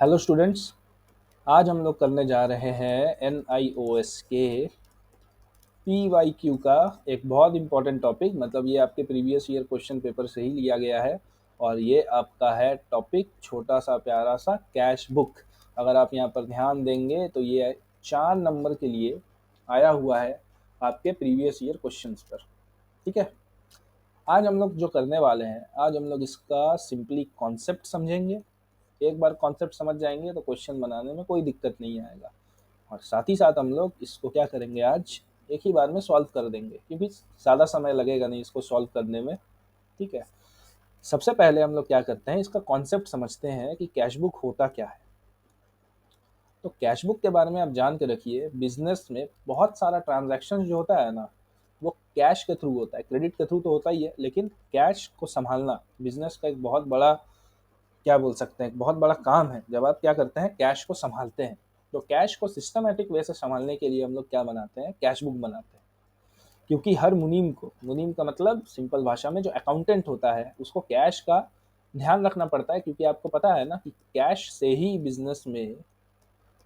Hello students. आज हम लोग करने जा रहे हैं NIOS के PYQ का एक बहुत इंपॉर्टेंट टॉपिक। मतलब ये आपके प्रीवियस ईयर क्वेश्चन पेपर से ही लिया गया है और ये आपका है टॉपिक छोटा सा प्यारा सा कैश बुक। अगर आप यहाँ पर ध्यान देंगे तो ये 4 नंबर के लिए आया हुआ है आपके प्रीवियस ईयर क्वेश्चंस पर। ठीक है, आज हम लोग जो करने वाले हैं, आज हम लोग इसका सिंपली कॉन्सेप्ट समझेंगे। एक बार कॉन्सेप्ट समझ जाएंगे तो क्वेश्चन बनाने में कोई दिक्कत नहीं आएगा। और साथ ही साथ हम लोग इसको क्या करेंगे, आज एक ही बार में सॉल्व कर देंगे क्योंकि ज़्यादा समय लगेगा नहीं इसको सॉल्व करने में। ठीक है, सबसे पहले हम लोग क्या करते हैं, इसका कॉन्सेप्ट समझते हैं कि कैश बुक होता क्या है। तो कैश बुक के बारे में आप जान के रखिए, बिजनेस में बहुत सारा ट्रांजैक्शन जो होता है ना, वो कैश के थ्रू होता है। क्रेडिट के थ्रू तो होता ही है, लेकिन कैश को संभालना बिजनेस का एक बहुत बड़ा, क्या बोल सकते हैं, एक बहुत बड़ा काम है। जब आप क्या करते हैं, कैश को संभालते हैं। तो कैश को सिस्टमेटिक वे से संभालने के लिए हम लोग क्या बनाते हैं, कैश बुक बनाते हैं। क्योंकि हर मुनीम को, मुनीम का मतलब सिंपल भाषा में जो अकाउंटेंट होता है, उसको कैश का ध्यान रखना पड़ता है। क्योंकि आपको पता है ना कि कैश से ही बिजनेस में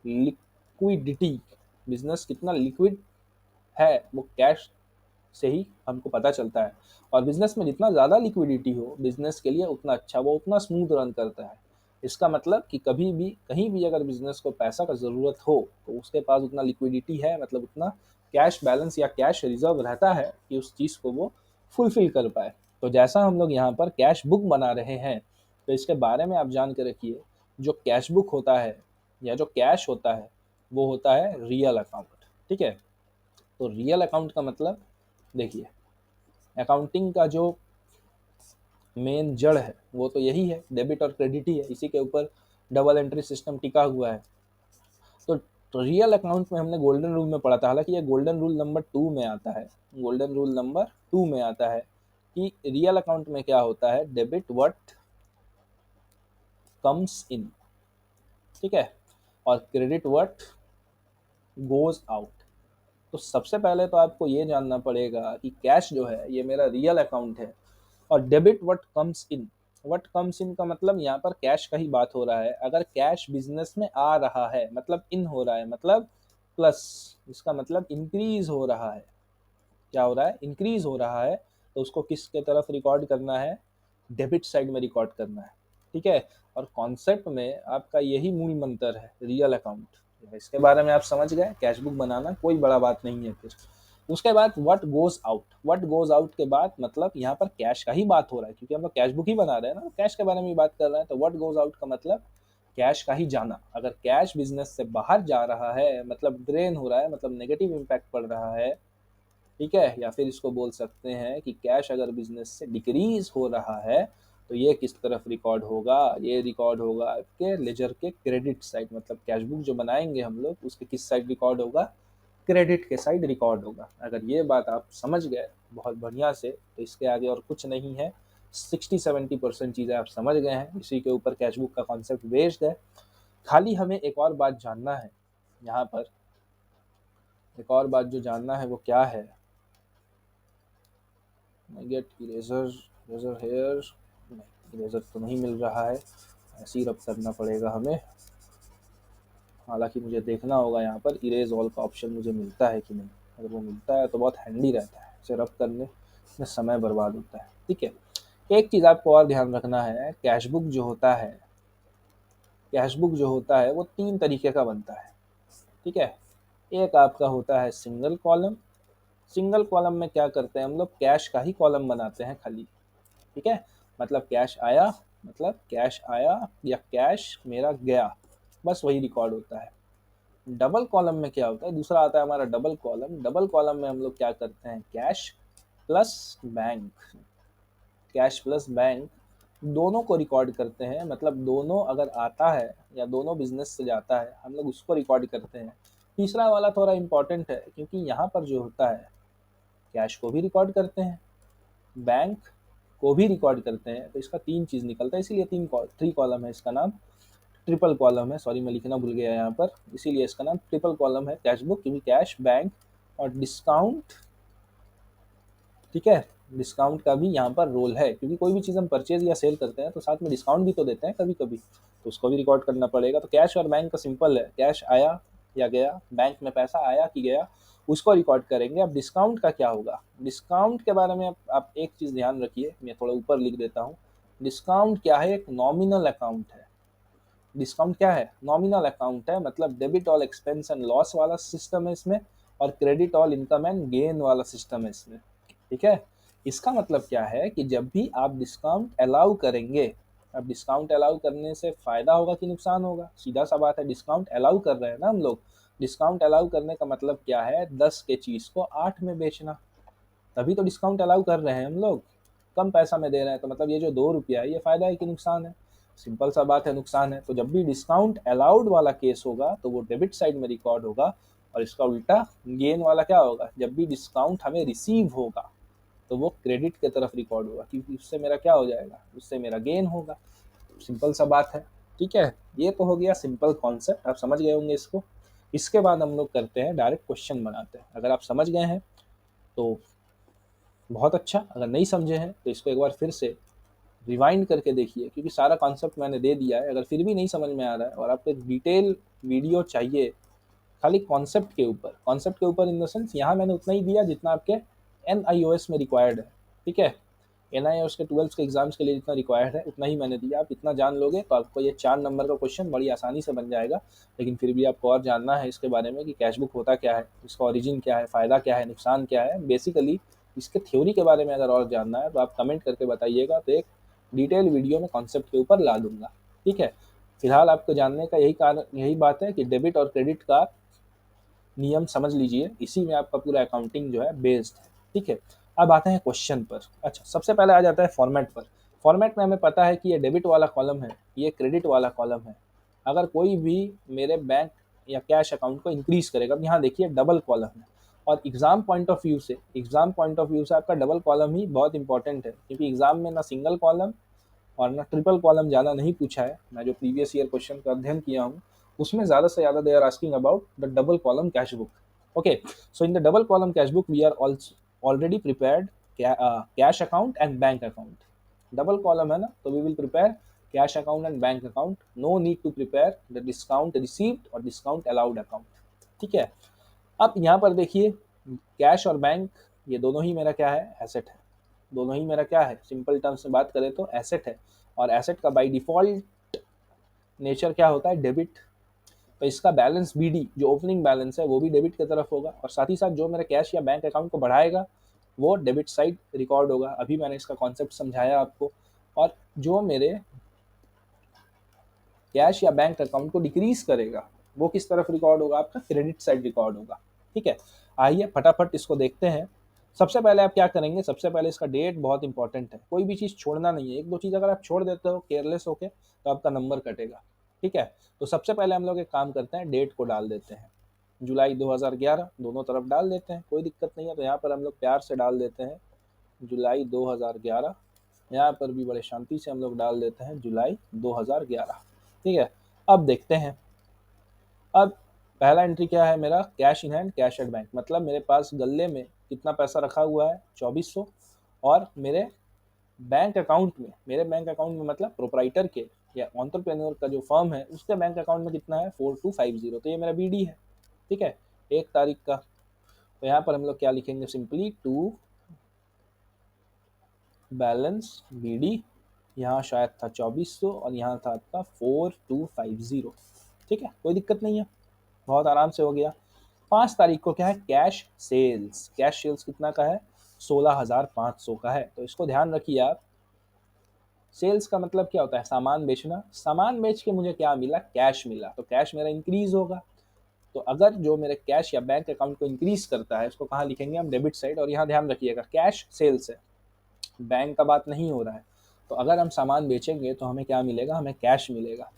लिक्विडिटी, बिजनेस कितना लिक्विड है वो कैश से ही हमको पता चलता है। और बिजनेस में जितना ज़्यादा लिक्विडिटी हो बिजनेस के लिए उतना अच्छा, वो उतना स्मूथ रन करता है। इसका मतलब कि कभी भी कहीं भी अगर बिजनेस को पैसा का ज़रूरत हो तो उसके पास उतना लिक्विडिटी है, मतलब उतना कैश बैलेंस या कैश रिजर्व रहता है कि उस चीज़ को वो फुलफिल कर पाए। तो जैसा हम लोग यहाँ पर कैश बुक बना रहे हैं, तो इसके बारे में आप जान के रखिए, जो कैश बुक होता है या जो कैश होता है वो होता है रियल अकाउंट। ठीक है, तो रियल अकाउंट का मतलब, देखिए, अकाउंटिंग का जो मेन जड़ है वो तो यही है, डेबिट और क्रेडिट ही है। इसी के ऊपर डबल एंट्री सिस्टम टिका हुआ है। तो रियल अकाउंट में हमने गोल्डन रूल में पढ़ा था, हालांकि ये गोल्डन रूल नंबर 2 में आता है। गोल्डन रूल नंबर 2 में आता है कि रियल अकाउंट में क्या होता है, डेबिट व्हाट कम्स इन, ठीक है, और क्रेडिट व्हाट गोज आउट। तो सबसे पहले तो आपको ये जानना पड़ेगा कि कैश जो है ये मेरा रियल अकाउंट है, और debit what comes in. What comes in का मतलब यहाँ पर कैश का ही बात हो रहा है। अगर कैश बिजनेस में आ रहा है मतलब इन हो रहा है, मतलब प्लस, इसका मतलब इंक्रीज हो रहा है। क्या हो रहा है, इंक्रीज हो रहा है। तो उसको किसके तरफ रिकॉर्ड करना है, डेबिट साइड में रिकॉर्ड करना है। ठीक है, और कॉन्सेप्ट में आपका यही मूल मंत्र है, रियल अकाउंट। इसके बारे में आप समझ गए, कैश बुक बनाना कोई बड़ा बात नहीं है। फिर उसके बाद what goes out, what goes out के बाद मतलब यहाँ पर कैश का ही बात हो रहा है, क्योंकि हम लोग कैश बुक ही बना रहे हैं ना, कैश के बारे में बात कर रहे हैं। तो व्हाट गोज आउट का मतलब कैश का ही जाना। अगर कैश बिजनेस से बाहर जा रहा है, मतलब ड्रेन हो रहा है, मतलब नेगेटिव इम्पैक्ट पड़ रहा है, ठीक है, या फिर इसको बोल सकते हैं कि कैश अगर बिजनेस से डिक्रीज हो रहा है, तो ये किस तरफ रिकॉर्ड होगा, ये रिकॉर्ड होगा आपके लेजर के क्रेडिट साइड। मतलब कैश बुक जो बनाएंगे हम लोग उसके किस साइड रिकॉर्ड होगा, क्रेडिट के साइड रिकॉर्ड होगा। अगर ये बात आप समझ गए बहुत बढ़िया से, तो इसके आगे और कुछ नहीं है। 60-70% चीज़ें आप समझ गए हैं, इसी के ऊपर कैश बुक का कॉन्सेप्ट बेस्ड है। खाली हमें एक और बात जानना है, यहाँ पर एक और बात जो जानना है वो क्या है, गेट इरेजर, इरेजर हेयर, नहीं इरेजर तो नहीं मिल रहा है, ऐसे ही रब करना पड़ेगा हमें। हालांकि मुझे देखना होगा यहाँ पर इरेज ऑल का ऑप्शन मुझे मिलता है कि नहीं। अगर वो मिलता है तो बहुत हैंडी रहता है, इसे रब करने में समय बर्बाद होता है। ठीक है, एक चीज़ आपको और ध्यान रखना है, कैश बुक जो होता है, कैश बुक जो होता है वो 3 तरीके का बनता है। ठीक है, एक आपका होता है सिंगल कॉलम। सिंगल कॉलम में क्या करते हैं हम लोग, कैश का ही कॉलम बनाते हैं खाली। ठीक है, मतलब कैश आया, मतलब कैश आया या कैश मेरा गया, बस वही रिकॉर्ड होता है। डबल कॉलम में क्या होता है, दूसरा आता है हमारा डबल कॉलम। डबल कॉलम में हम लोग क्या करते हैं, cash plus bank, cash plus bank दोनों को रिकॉर्ड करते हैं। मतलब दोनों अगर आता है या दोनों बिजनेस से जाता है, हम लोग उसको रिकॉर्ड करते हैं। तीसरा वाला थोड़ा इंपॉर्टेंट है, क्योंकि यहाँ पर जो होता है, कैश को भी रिकॉर्ड करते हैं, बैंक को भी रिकॉर्ड करते हैं, तो इसका 3 चीज़ निकलता है। इसीलिए 3 कॉलम है, इसका नाम ट्रिपल कॉलम है। सॉरी मैं लिखना भूल गया यहाँ पर, इसीलिए इसका नाम ट्रिपल कॉलम है कैश बुक, क्योंकि कैश, बैंक और डिस्काउंट, ठीक है, डिस्काउंट का भी यहाँ पर रोल है, क्योंकि कोई भी चीज़ हम परचेज या सेल करते हैं तो साथ में डिस्काउंट भी तो देते हैं कभी कभी, तो उसको भी रिकॉर्ड करना पड़ेगा। तो कैश और बैंक का सिंपल है, कैश आया या गया, बैंक में पैसा आया कि गया, उसको रिकॉर्ड करेंगे। अब डिस्काउंट का क्या होगा, डिस्काउंट के बारे में आप एक चीज़ ध्यान रखिए, मैं थोड़ा ऊपर लिख देता हूँ। डिस्काउंट क्या है, एक नॉमिनल अकाउंट है। डिस्काउंट क्या है, नॉमिनल अकाउंट है, मतलब debit all expense and loss वाला सिस्टम है इसमें, और credit all income and gain वाला सिस्टम है इसमें। ठीक है, इसका मतलब क्या है कि जब भी आप डिस्काउंट अलाउ करेंगे, अब डिस्काउंट अलाउ करने से फायदा होगा कि नुकसान होगा, सीधा सा बात है, डिस्काउंट अलाउ कर रहे हैं ना हम लोग। डिस्काउंट अलाउ करने का मतलब क्या है, 10 के चीज को 8 में बेचना, तभी तो डिस्काउंट अलाउ कर रहे हैं हम लोग। कम पैसा में दे रहे हैं, तो मतलब ये जो 2 रुपया है, ये फायदा है कि नुकसान है, सिंपल सा बात है, नुकसान है। तो जब भी डिस्काउंट अलाउड वाला केस होगा तो वो डेबिट साइड में रिकॉर्ड होगा, और इसका उल्टा गेन वाला क्या होगा, जब भी डिस्काउंट हमें रिसीव होगा तो वो क्रेडिट के तरफ रिकॉर्ड होगा, क्योंकि उससे मेरा क्या हो जाएगा, उससे मेरा गेन होगा। सिंपल सा बात है। ठीक है, ये तो हो गया सिंपल कॉन्सेप्ट, आप समझ गए होंगे इसको। इसके बाद हम लोग करते हैं डायरेक्ट क्वेश्चन बनाते हैं। अगर आप समझ गए हैं तो बहुत अच्छा, अगर नहीं समझे हैं तो इसको एक बार फिर से रिवाइंड करके देखिए, क्योंकि सारा कॉन्सेप्ट मैंने दे दिया है। अगर फिर भी नहीं समझ में आ रहा है और आपको एक डिटेल वीडियो चाहिए खाली कॉन्सेप्ट के ऊपर इन द सेंस, यहाँ मैंने उतना ही दिया जितना आपके NIOS में रिक्वायर्ड है। ठीक है, NIOS के 12th के एग्जाम्स के लिए जितना रिक्वायर्ड है उतना ही मैंने दिया। आप इतना जान लोगे तो आपको ये 4 नंबर का क्वेश्चन बड़ी आसानी से बन जाएगा। लेकिन फिर भी आपको और जानना है इसके बारे में कि कैश बुक होता क्या है, इसका ओरिजिन क्या है, फ़ायदा क्या है, नुकसान क्या है, बेसिकली इसके थ्योरी के बारे में अगर और जानना है तो आप कमेंट करके बताइएगा, तो एक डिटेल वीडियो में कॉन्सेप्ट के ऊपर ला दूंगा। ठीक है, फिलहाल आपको जानने का यही बात है कि डेबिट और क्रेडिट का नियम समझ लीजिए, इसी में आपका पूरा अकाउंटिंग जो है बेस्ड है। ठीक है, अब आते हैं क्वेश्चन पर। अच्छा, सबसे पहले आ जाता है फॉर्मेट पर। फॉर्मेट में हमें पता है कि ये डेबिट वाला कॉलम है, ये क्रेडिट वाला कॉलम है। अगर कोई भी मेरे बैंक या कैश अकाउंट को इंक्रीज करेगा, अब यहाँ देखिए डबल कॉलम है, और एग्जाम पॉइंट ऑफ व्यू से आपका डबल कॉलम ही बहुत इंपॉर्टेंट है, क्योंकि एग्जाम में ना सिंगल कॉलम और ना ट्रिपल कॉलम ज़्यादा नहीं पूछा है। मैं जो प्रीवियस ईयर क्वेश्चन का अध्ययन किया हूँ उसमें ज़्यादा से ज़्यादा they are asking about the double column cash book. Okay, so in the double column cash book we are already prepared cash account and bank account. Double column है ना, तो we will prepare cash account and bank account, no need to prepare the discount received और discount allowed account. ठीक है, अब यहाँ पर देखिए, कैश और बैंक ये दोनों ही मेरा क्या है, एसेट है। दोनों ही मेरा क्या है, सिंपल टर्म्स में बात करें तो एसेट है, और एसेट का बाय डिफॉल्ट नेचर क्या होता है, डेबिट। तो इसका बैलेंस BD जो ओपनिंग बैलेंस है वो भी डेबिट की तरफ होगा, और साथ ही साथ जो मेरे कैश या बैंक अकाउंट को बढ़ाएगा वो डेबिट साइड रिकॉर्ड होगा। अभी मैंने इसका कॉन्सेप्ट समझाया आपको। और जो मेरे कैश या बैंक अकाउंट को डिक्रीज करेगा वो किस तरफ रिकॉर्ड होगा, आपका क्रेडिट साइड रिकॉर्ड होगा। ठीक है, आइए फटाफट इसको देखते हैं। सबसे पहले आप क्या करेंगे, सबसे पहले इसका डेट बहुत इंपॉर्टेंट है, कोई भी चीज़ छोड़ना नहीं है। एक दो चीज़ अगर आप छोड़ देते हो केयरलेस होके तो आपका नंबर कटेगा। ठीक है, तो सबसे पहले हम लोग एक काम करते हैं, डेट को डाल देते हैं, जुलाई 2011 दोनों तरफ डाल देते हैं, कोई दिक्कत नहीं है। तो यहाँ पर हम लोग प्यार से डाल देते हैं जुलाई 2011, यहाँ पर भी बड़े शांति से हम लोग डाल देते हैं जुलाई 2011। ठीक है, अब देखते हैं। अब पहला एंट्री क्या है मेरा, cash in hand cash at bank, मतलब मेरे पास गल्ले में कितना पैसा रखा हुआ है, 2400। और मेरे बैंक अकाउंट में मतलब प्रोपराइटर के या एंटरप्रेन्योर का जो फर्म है उसके बैंक अकाउंट में कितना है, 4250। तो ये मेरा BD है। ठीक है, 1 तारीख का। तो यहाँ पर हम लोग क्या लिखेंगे, सिंपली टू बैलेंस BD। यहाँ शायद था 2400 और यहाँ था आपका 4250। ठीक है, कोई दिक्कत नहीं है, बहुत आराम से हो गया। 5 तारीख को क्या है, कैश सेल्स कितना का है, 16,500 का है। तो इसको ध्यान रखिए आप, सेल्स का मतलब क्या होता है, सामान बेचना। सामान बेच के मुझे क्या मिला, कैश मिला, तो कैश मेरा इंक्रीज होगा। तो अगर जो मेरे कैश या बैंक अकाउंट को इंक्रीज करता है उसको कहाँ लिखेंगे हम, डेबिट साइड। और यहाँ ध्यान रखिएगा कैश सेल्स है, बैंक का बात नहीं हो रहा है। तो अगर हम सामान बेचेंगे तो हमें क्या मिलेगा, हमें कैश मिलेगा।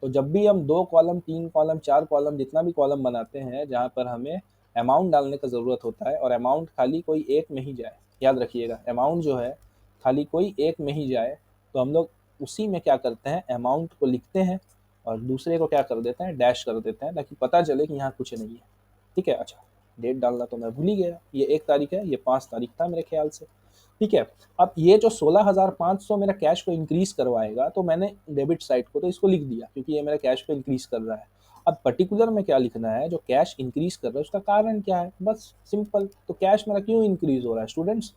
तो जब भी हम 2 कॉलम 3 कॉलम 4 कॉलम जितना भी कॉलम बनाते हैं जहाँ पर हमें अमाउंट डालने का ज़रूरत होता है, और अमाउंट खाली कोई एक में ही जाए, याद रखिएगा अमाउंट जो है खाली कोई एक में ही जाए, तो हम लोग उसी में क्या करते हैं, अमाउंट को लिखते हैं और दूसरे को क्या कर देते हैं, डैश कर देते हैं, ताकि पता चले कि यहाँ कुछ नहीं है। ठीक है, अच्छा डेट डालना तो मैं भूल ही गया, ये 1 तारीख है, ये 5 तारीख था मेरे ख्याल से। ठीक है। अब ये जो 16,500 मेरा कैश को इंक्रीज करवाएगा, तो मैंने डेबिट साइड को तो इसको लिख दिया क्योंकि ये मेरा कैश को इंक्रीज कर रहा है। अब पर्टिकुलर में क्या लिखना है, जो कैश इंक्रीज कर रहा है उसका कारण क्या है, बस सिंपल। तो कैश मेरा क्यों इंक्रीज हो रहा है students,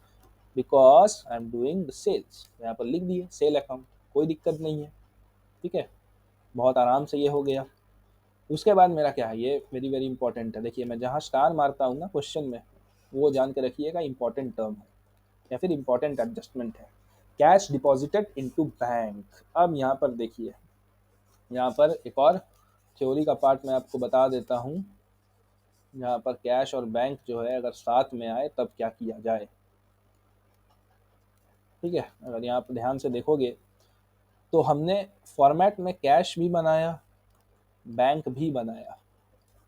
because I am doing the sales, यहाँ पर लिख दिए सेल अकाउंट, कोई दिक्कत नहीं है। ठीक है, बहुत आराम से ये हो गया। उसके बाद मेरा क्या है, ये वेरी वेरी इंपॉर्टेंट है। देखिए मैं जहाँ स्टार मारता हूँ ना क्वेश्चन में, वो जान के रखिएगा इंपॉर्टेंट टर्म है या फिर इंपॉर्टेंट एडजस्टमेंट है। Cash deposited into bank. अब यहाँ पर देखिए, यहाँ पर एक और थ्योरी का पार्ट मैं आपको बता देता हूँ। यहाँ पर कैश और बैंक जो है अगर साथ में आए तब क्या किया जाए। ठीक है, अगर यहाँ पर ध्यान से देखोगे तो हमने फॉर्मेट में कैश भी बनाया, बैंक भी बनाया।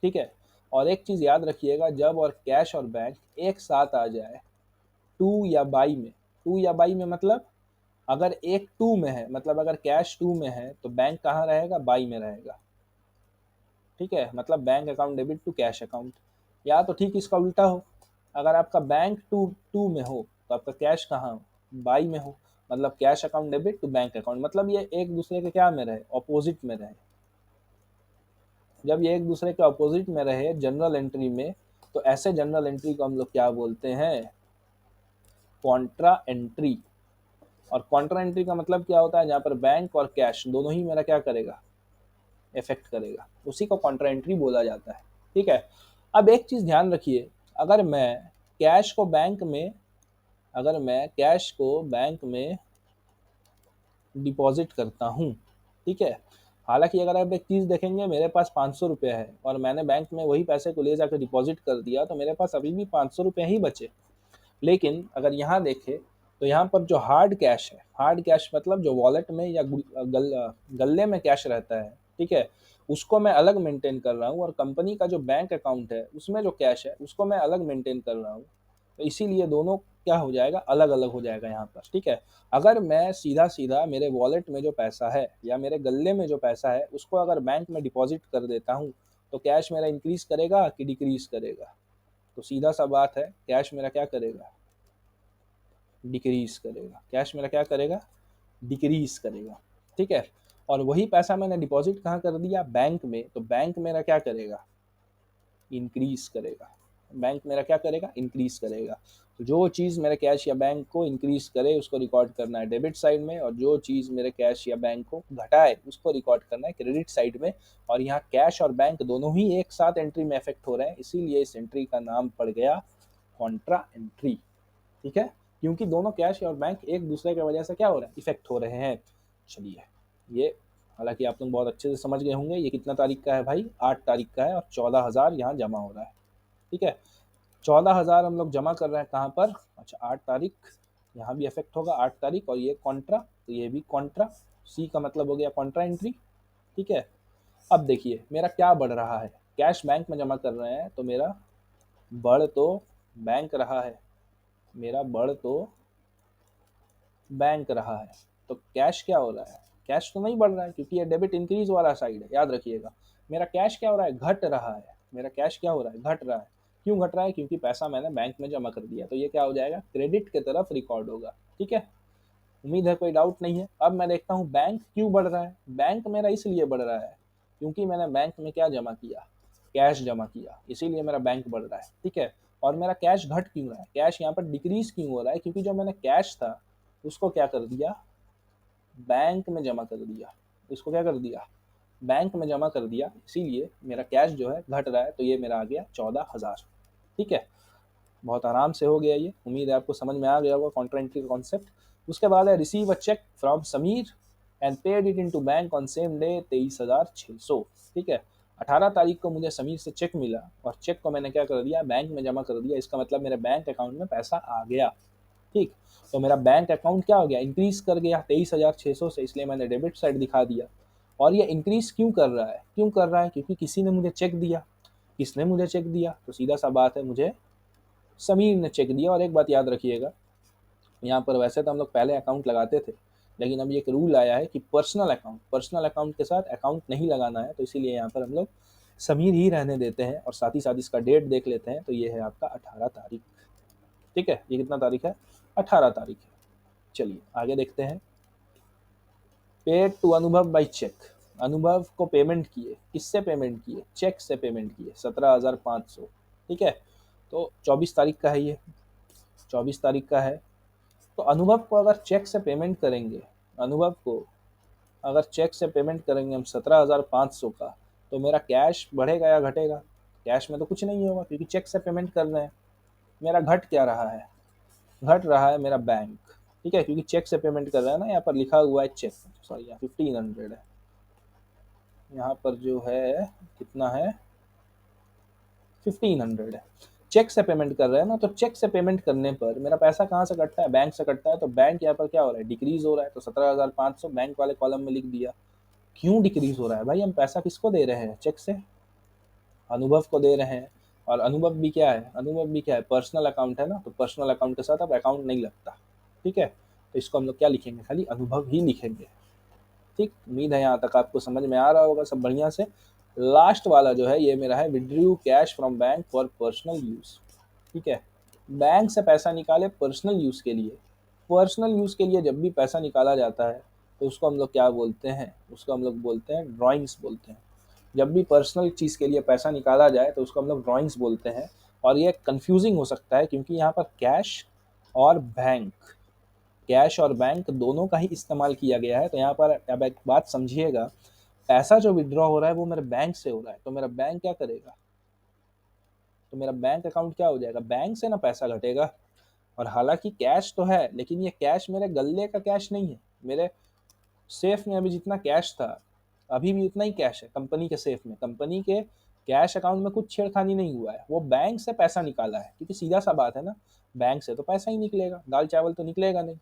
ठीक है, और एक चीज़ याद रखिएगा, जब और कैश और बैंक एक साथ आ जाए टू या बाई में, टू या बाई में मतलब अगर एक टू में है, मतलब अगर कैश टू में है तो बैंक कहाँ रहेगा, बाई में रहेगा। ठीक है, मतलब bank account debit to cash account. या तो ठीक इसका उल्टा हो, अगर आपका बैंक टू टू में हो तो आपका कैश कहाँ हो, बाई में हो, मतलब cash account debit to bank account, मतलब ये एक दूसरे के क्या में रहे, ऑपोजिट में रहे। जब ये एक दूसरे के ऑपोजिट में रहे जनरल एंट्री में, तो ऐसे जनरल एंट्री को हम लोग क्या बोलते हैं, कॉन्ट्रा एंट्री। और कॉन्ट्रा एंट्री का मतलब क्या होता है, जहाँ पर बैंक और कैश दोनों ही मेरा क्या करेगा, इफेक्ट करेगा, उसी को कॉन्ट्रा एंट्री बोला जाता है। ठीक है, अब एक चीज़ ध्यान रखिए, अगर मैं कैश को बैंक में अगर मैं कैश को बैंक में डिपॉजिट करता हूँ, ठीक है, हालांकि अगर आप एक चीज़ देखेंगे, मेरे पास 500 रुपये है और मैंने बैंक में वही पैसे को ले जाकर डिपॉजिट कर दिया, तो मेरे पास अभी भी 500 रुपये ही बचे। लेकिन अगर यहाँ देखें तो यहाँ पर जो हार्ड कैश है, हार्ड कैश मतलब जो वॉलेट में या गल्ले में कैश रहता है, ठीक है, उसको मैं अलग मेंटेन कर रहा हूँ, और कंपनी का जो बैंक अकाउंट है उसमें जो कैश है उसको मैं अलग मेंटेन कर रहा हूँ। तो इसीलिए दोनों क्या हो जाएगा, अलग अलग हो जाएगा यहाँ पर। ठीक है, अगर मैं सीधा सीधा मेरे वॉलेट में जो पैसा है या मेरे गल्ले में जो पैसा है उसको अगर बैंक में डिपॉजिट कर देता हूँ, तो कैश मेरा इंक्रीज करेगा कि डिक्रीज करेगा, तो सीधा सा बात है, कैश मेरा क्या करेगा, डिक्रीज करेगा। कैश मेरा क्या करेगा, डिक्रीज करेगा। ठीक है, और वही पैसा मैंने डिपॉजिट कहाँ कर दिया, बैंक में, तो बैंक मेरा क्या करेगा, इंक्रीज करेगा। बैंक मेरा क्या करेगा, इंक्रीज करेगा। तो जो चीज़ मेरे कैश या बैंक को इंक्रीज करे उसको रिकॉर्ड करना है डेबिट साइड में, और जो चीज़ मेरे कैश या बैंक को घटाए उसको रिकॉर्ड करना है क्रेडिट साइड में। और यहाँ कैश और बैंक दोनों ही एक साथ एंट्री में इफेक्ट हो रहे हैं, इसीलिए इस एंट्री का नाम पड़ गया कॉन्ट्रा एंट्री। ठीक है, क्योंकि दोनों कैश और बैंक एक दूसरे की वजह से क्या हो रहा है, इफेक्ट हो रहे हैं। चलिए, ये हालांकि आप लोग बहुत अच्छे से समझ गए होंगे। ये कितना तारीख का है भाई, 8 तारीख का है, और 14,000 यहाँ जमा हो रहा है। ठीक है, 14,000 हम लोग जमा कर रहे हैं कहाँ पर, अच्छा 8 तारीख, यहाँ भी इफेक्ट होगा 8 तारीख, और ये कॉन्ट्रा, तो ये भी कॉन्ट्रा, सी का मतलब हो गया कॉन्ट्रा एंट्री। ठीक है, अब देखिए मेरा क्या बढ़ रहा है, कैश बैंक में जमा कर रहे हैं तो मेरा बढ़ तो बैंक रहा है, मेरा बढ़ तो बैंक रहा है। तो कैश क्या हो रहा है, कैश तो नहीं बढ़ रहा है क्योंकि ये डेबिट इंक्रीज वाला साइड है, याद रखिएगा। मेरा कैश क्या हो रहा है, घट रहा है, मेरा कैश क्या हो रहा है, घट रहा है। क्यों घट रहा है, क्योंकि पैसा मैंने बैंक में जमा कर दिया, तो ये क्या हो जाएगा, क्रेडिट की तरफ रिकॉर्ड होगा। ठीक है, उम्मीद है कोई डाउट नहीं है। अब मैं देखता हूँ बैंक क्यों बढ़ रहा है, बैंक मेरा इसलिए बढ़ रहा है क्योंकि मैंने बैंक में क्या जमा किया, कैश जमा किया, इसीलिए मेरा बैंक बढ़ रहा है। ठीक है, और मेरा कैश घट क्यों रहा है, कैश यहाँ पर डिक्रीज क्यों हो रहा है, क्योंकि जो मैंने कैश था उसको क्या कर दिया, बैंक में जमा कर दिया, इसको क्या कर दिया, बैंक में जमा कर दिया, इसीलिए मेरा कैश जो है घट रहा है। तो ये मेरा आ गया 14,000। ठीक है, बहुत आराम से हो गया ये, उम्मीद है आपको समझ में आ गया होगा कॉन्ट्रा एंट्री का कॉन्सेप्ट। उसके बाद है receive a cheque from Sameer and paid it into bank on same day 23,600। ठीक है, 18 तारीख को मुझे समीर से चेक मिला और चेक को मैंने क्या कर दिया, बैंक में जमा कर दिया, इसका मतलब मेरे बैंक अकाउंट में पैसा आ गया। ठीक, तो मेरा बैंक अकाउंट क्या हो गया, इंक्रीज कर गया 23,600 से, इसलिए मैंने डेबिट साइड दिखा दिया। और ये इंक्रीज क्यों कर रहा है, क्यों कर रहा है, क्योंकि किसी ने मुझे चेक दिया। किसने मुझे चेक दिया, तो सीधा सा बात है, मुझे समीर ने चेक दिया। और एक बात याद रखिएगा, यहाँ पर वैसे तो हम लोग पहले अकाउंट लगाते थे, लेकिन अभी एक रूल आया है कि पर्सनल अकाउंट के साथ अकाउंट नहीं लगाना है, तो इसीलिए यहाँ पर हम लोग समीर ही रहने देते हैं, और साथ ही साथ इसका डेट देख लेते हैं, तो ये है आपका 18 तारीख। ठीक है, ये कितना तारीख है, 18 तारीख है। चलिए आगे देखते हैं। पेड टू अनुभव बाई चेक, अनुभव को पेमेंट किए, किससे पेमेंट किए, चेक से पेमेंट किए 17,500। ठीक है, तो 24 तारीख का है ये, 24 तारीख का है। तो अनुभव को अगर चेक से पेमेंट करेंगे, अनुभव को अगर चेक से पेमेंट करेंगे हम 17,500 का, तो मेरा कैश बढ़ेगा या घटेगा? कैश में तो कुछ नहीं होगा क्योंकि चेक से पेमेंट कर रहे हैं। मेरा घट क्या रहा है? घट रहा है मेरा बैंक। ठीक है, क्योंकि चेक से पेमेंट कर रहा है ना, यहाँ पर लिखा हुआ है चेक, सॉरी यहाँ 1500 है, यहाँ पर जो है कितना है 1500 है। चेक से पेमेंट कर रहे हैं ना, तो चेक से पेमेंट करने पर मेरा पैसा कहाँ से कटता है? बैंक से कटता है। तो बैंक यहाँ पर क्या हो रहा है? डिक्रीज हो रहा है। तो 17,500 बैंक वाले कॉलम में लिख दिया। क्यों डिक्रीज हो रहा है भाई? हम पैसा किसको दे रहे हैं चेक से? अनुभव को दे रहे हैं। और अनुभव भी क्या है? अनुभव भी क्या है? पर्सनल अकाउंट है ना, तो पर्सनल अकाउंट के साथ अब अकाउंट नहीं लगता। ठीक है, तो इसको हम लोग क्या लिखेंगे? खाली अनुभव ही लिखेंगे। ठीक, उम्मीद है यहाँ तक आपको समझ में आ रहा होगा सब बढ़िया से। लास्ट वाला जो है ये मेरा है withdrew cash from bank for personal use. ठीक है, बैंक से पैसा निकाले पर्सनल यूज के लिए। पर्सनल यूज के लिए जब भी पैसा निकाला जाता है तो उसको हम लोग क्या बोलते हैं? उसको हम लोग बोलते हैं ड्राइंग्स बोलते हैं। जब भी पर्सनल चीज़ के लिए पैसा निकाला जाए तो उसको हम लोग ड्राइंग्स बोलते हैं। और ये कंफ्यूजिंग हो सकता है क्योंकि यहाँ पर कैश और बैंक, कैश और बैंक दोनों का ही इस्तेमाल किया गया है। तो यहाँ पर अब एक बात समझिएगा, पैसा जो विड्रॉ हो रहा है वो मेरे बैंक से हो रहा है, तो मेरा बैंक क्या करेगा? तो मेरा बैंक अकाउंट क्या हो जाएगा? बैंक से ना पैसा घटेगा। और हालांकि कैश तो है, लेकिन ये कैश मेरे गल्ले का कैश नहीं है। मेरे सेफ में अभी जितना कैश था, अभी भी उतना ही कैश है कंपनी के सेफ में। कंपनी के कैश अकाउंट में कुछ छेड़खानी नहीं हुआ है। वो बैंक से पैसा निकाला है, क्योंकि सीधा सा बात है ना, बैंक से तो पैसा ही निकलेगा, दाल चावल तो निकलेगा नहीं।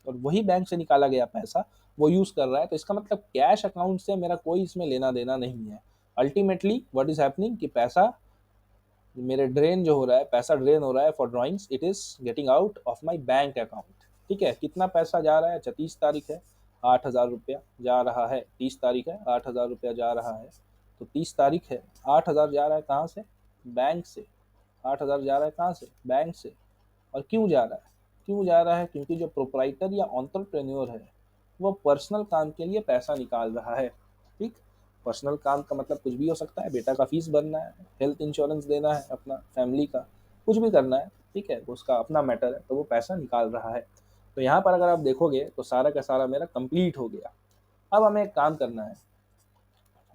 और वही बैंक से निकाला गया पैसा वो यूज कर रहा है। तो इसका मतलब कैश अकाउंट से मेरा कोई इसमें लेना देना नहीं है। अल्टीमेटली व्हाट इज हैपनिंग कि पैसा मेरे ड्रेन जो हो रहा है, पैसा ड्रेन हो रहा है for drawings, it is getting out of my bank account. ठीक है, कितना पैसा जा रहा है? 30 तारीख है, 8,000 रुपया जा रहा है। 30 तारीख है, 8,000 रुपया जा रहा है। तो 30 तारीख है, 8,000 जा रहा है कहाँ से? बैंक से। 8,000 जा रहा है कहाँ से? बैंक से। और क्यों जा रहा है? क्यों जा रहा है? क्योंकि जो प्रोप्राइटर या एंटरप्रेन्योर है वो पर्सनल काम के लिए पैसा निकाल रहा है। ठीक, पर्सनल काम का मतलब कुछ भी हो सकता है। बेटा का फीस भरना है, हेल्थ इंश्योरेंस देना है अपना फैमिली का, कुछ भी करना है। ठीक है, उसका अपना मैटर है, तो वो पैसा निकाल रहा है। तो यहाँ पर अगर आप देखोगे तो सारा का सारा मेरा कंप्लीट हो गया। अब हमें एक काम करना है,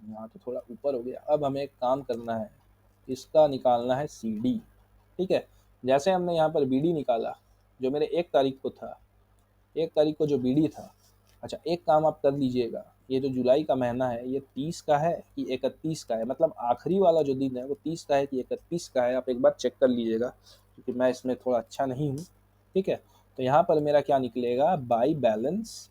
यहाँ तो थोड़ा ऊपर हो गया। अब हमें एक काम करना है, इसका निकालना है CD। ठीक है, जैसे हमने यहाँ पर BD निकाला जो मेरे 1 तारीख को था, 1 तारीख को जो BD था। अच्छा, एक काम आप कर लीजिएगा, ये जो जुलाई का महीना है ये 30 का है कि 31 का है? मतलब आखिरी वाला जो दिन है वो 30 का है कि 31 का है? आप एक बार चेक कर लीजिएगा, क्योंकि मैं इसमें थोड़ा अच्छा नहीं हूँ। ठीक है, तो यहाँ पर मेरा क्या निकलेगा? बाई बैलेंस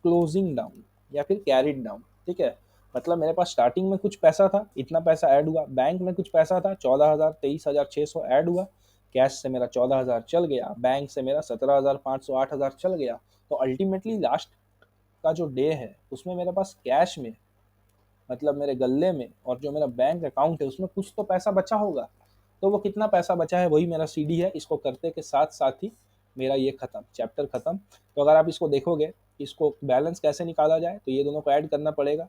क्लोजिंग डाउन या फिर कैरिड डाउन। ठीक है, मतलब मेरे पास स्टार्टिंग में कुछ पैसा था, इतना पैसा ऐड हुआ। बैंक में कुछ पैसा था 14,000 23,600 ऐड हुआ। कैश से मेरा 14,000 चल गया, बैंक से मेरा 17,500 8,000 चल गया। तो अल्टीमेटली लास्ट का जो डे है उसमें मेरे पास कैश में, मतलब मेरे गल्ले में, और जो मेरा बैंक अकाउंट है उसमें कुछ तो पैसा बचा होगा। तो वो कितना पैसा बचा है वही मेरा CD है। इसको करते के साथ साथ ही मेरा ये खत्म, चैप्टर खत्म। तो अगर आप इसको देखोगे, इसको बैलेंस कैसे निकाला जाए, तो ये दोनों को ऐड करना पड़ेगा।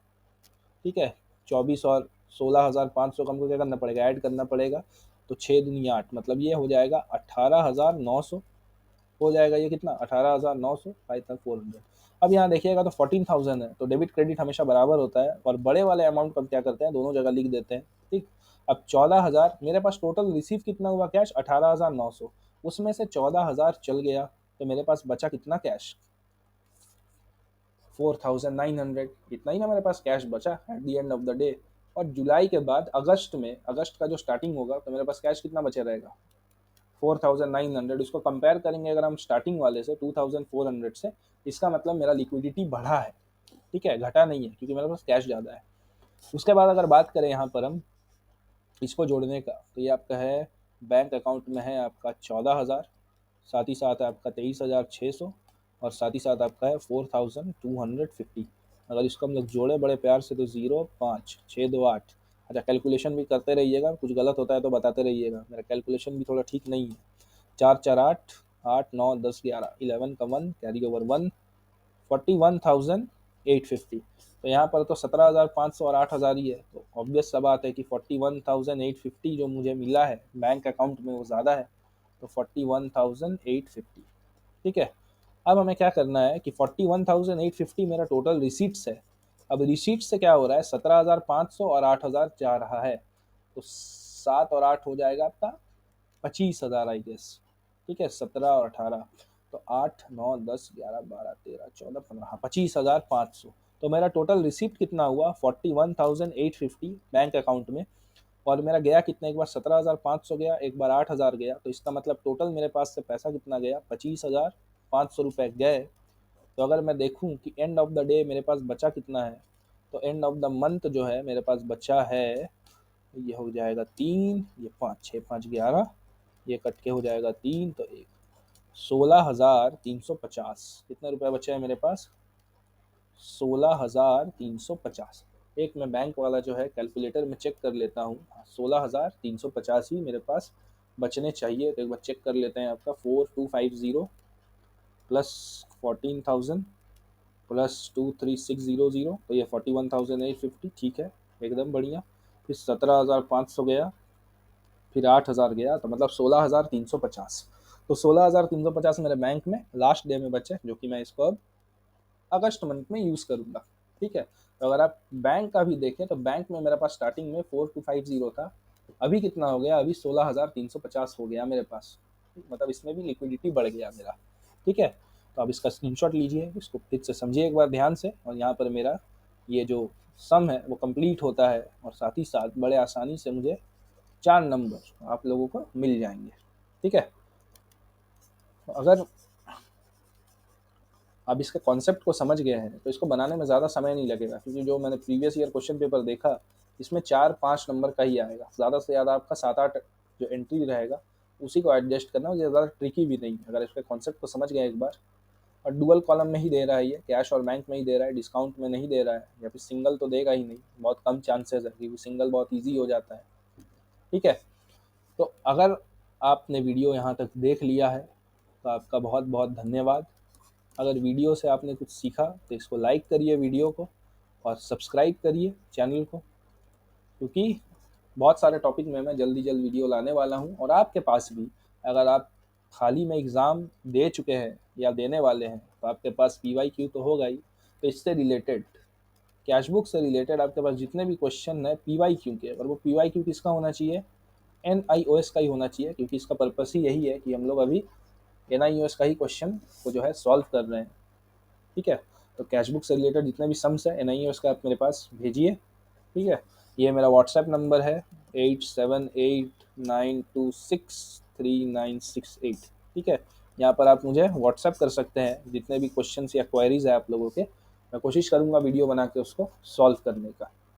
ठीक है, 24 और 16,500 का हमको क्या करना पड़ेगा? ऐड करना पड़ेगा। तो 6 दूनी 8, मतलब ये हो जाएगा 18,900 हो जाएगा। ये कितना? 18,900 5,400। अब यहाँ देखिएगा तो 14,000 है, तो डेबिट क्रेडिट हमेशा बराबर होता है। और बड़े वाले अमाउंट को हम क्या करते हैं? दोनों जगह लिख देते हैं। ठीक, अब 14,000 मेरे पास टोटल रिसीव कितना हुआ कैश? 18,900। उसमें से 14,000 चल गया, तो मेरे पास बचा कितना कैश? 4,900। इतना ही ना मेरे पास कैश बचा at the end of the day. और जुलाई के बाद अगस्त में, अगस्त का जो स्टार्टिंग होगा, तो मेरे पास कैश कितना बचे रहेगा? 4,900। उसको कंपेयर करेंगे अगर हम स्टार्टिंग वाले से 2,400 से, इसका मतलब मेरा लिक्विडिटी बढ़ा है। ठीक है, घटा नहीं है, क्योंकि मेरे पास कैश ज़्यादा है। उसके बाद अगर बात करें यहाँ पर हम इसको जोड़ने का, तो ये आपका है बैंक अकाउंट में है आपका 14,000, साथ ही साथ आपका 23,600, और साथ ही साथ आपका है 4,250। अगर इसको हम लोग जोड़े बड़े प्यार से तो 0 5 6 2 8। अच्छा, कैलकुलेशन भी करते रहिएगा, कुछ गलत होता है तो बताते रहिएगा, मेरा कैलकुलेशन भी थोड़ा ठीक नहीं है। 4 4 8 8 9 10 11 11 का 1 कैरी ओवर 1 41,850। तो यहाँ पर तो 17,500 और 8,000 ही है, तो ऑब्वियस सा बात है कि 41,850 जो मुझे मिला है बैंक अकाउंट में वो ज़्यादा है, तो 41,850। ठीक है, अब हमें क्या करना है कि 41,850 मेरा टोटल रिसीट्स है। अब रिसीट से क्या हो रहा है, 17,500 और 8,000 जा रहा है, तो 7 और 8 हो जाएगा आपका 25,000 आई गेस। ठीक है, 17 और 18, तो 8 9 10 11 12 13 14 15, हाँ 25,500। तो मेरा टोटल रिसीप्ट कितना हुआ, 41,850 बैंक अकाउंट में। और मेरा गया कितना, एक बार 17,500 गया, एक बार 8,000 गया, तो इसका मतलब टोटल मेरे पास से पैसा कितना गया, 25,500 रुपये गए। तो अगर मैं देखूं कि एंड ऑफ द डे मेरे पास बचा कितना है, तो एंड ऑफ द मंथ जो है मेरे पास बचा है, ये हो जाएगा 3, ये 5 6 5 11, ये कट के हो जाएगा 3, तो 1 16,350। कितने रुपए बचे हैं मेरे पास, 16,350। एक मैं बैंक वाला जो है कैलकुलेटर में चेक कर लेता हूँ, 16,350 ही मेरे पास बचने चाहिए। तो एक बार चेक कर लेते हैं, आपका 4250 प्लस 14,000 प्लस 23,600, तो ये 41,850। ठीक है, एकदम बढ़िया। फिर 17,500 गया, फिर 8,000 गया, तो मतलब 16,350। तो 16,350 मेरे बैंक में लास्ट डे में बचे, जो कि मैं इसको अब अगस्त मंथ में यूज़ करूँगा। ठीक है, तो अगर आप बैंक का भी देखें तो बैंक में मेरे पास स्टार्टिंग में 4250 था, अभी कितना हो गया, अभी 16,350 हो गया मेरे पास। मतलब इसमें भी लिक्विडिटी बढ़ गया मेरा। ठीक है, तो आप इसका स्क्रीनशॉट लीजिए, इसको फिर से समझिए एक बार ध्यान से, और यहाँ पर मेरा ये जो सम है वो कंप्लीट होता है, और साथ ही साथ बड़े आसानी से मुझे 4 नंबर आप लोगों को मिल जाएंगे। ठीक है, तो अगर आप इसके कॉन्सेप्ट को समझ गए हैं तो इसको बनाने में ज़्यादा समय नहीं लगेगा, क्योंकि जो मैंने प्रीवियस ईयर क्वेश्चन पेपर देखा, इसमें 4-5 नंबर का ही आएगा, ज़्यादा से ज़्यादा आपका 7-8 जो एंट्री रहेगा उसी को एडजस्ट करना, ये ज़्यादा ट्रिकी भी नहीं है अगर इसके कॉन्सेप्ट को समझ गए एक बार। और डुअल कॉलम में ही दे रहा है, ये कैश और बैंक में ही दे रहा है, डिस्काउंट में नहीं दे रहा है, या फिर सिंगल तो देगा ही नहीं, बहुत कम चांसेस है, क्योंकि सिंगल बहुत ईजी हो जाता है। ठीक है, तो अगर आपने वीडियो यहाँ तक देख लिया है तो आपका बहुत बहुत धन्यवाद। अगर वीडियो से आपने कुछ सीखा तो इसको लाइक करिए वीडियो को, और सब्सक्राइब करिए चैनल को, क्योंकि बहुत सारे टॉपिक में मैं जल्दी वीडियो लाने वाला हूँ। और आपके पास भी, अगर आप हाल ही में एग्ज़ाम दे चुके हैं या देने वाले हैं, तो आपके पास PYQ तो होगा ही, तो इससे रिलेटेड, कैश बुक से रिलेटेड आपके पास जितने भी क्वेश्चन है PYQ के, और वो PYQ किसका होना चाहिए, NIOS का ही होना चाहिए, क्योंकि इसका पर्पस ही यही है कि हम लोग अभी NIOS का ही क्वेश्चन को जो है सॉल्व कर रहे हैं। ठीक है, तो कैश बुक से रिलेटेड जितने भी सम्स है NIOS का आप मेरे पास भेजिए। ठीक है, ये मेरा व्हाट्सएप नंबर है 8789263968। ठीक है, यहाँ पर आप मुझे व्हाट्सएप कर सकते हैं जितने भी क्वेश्चन या क्वेरीज है आप लोगों के, मैं कोशिश करूँगा वीडियो बना के उसको सॉल्व करने का।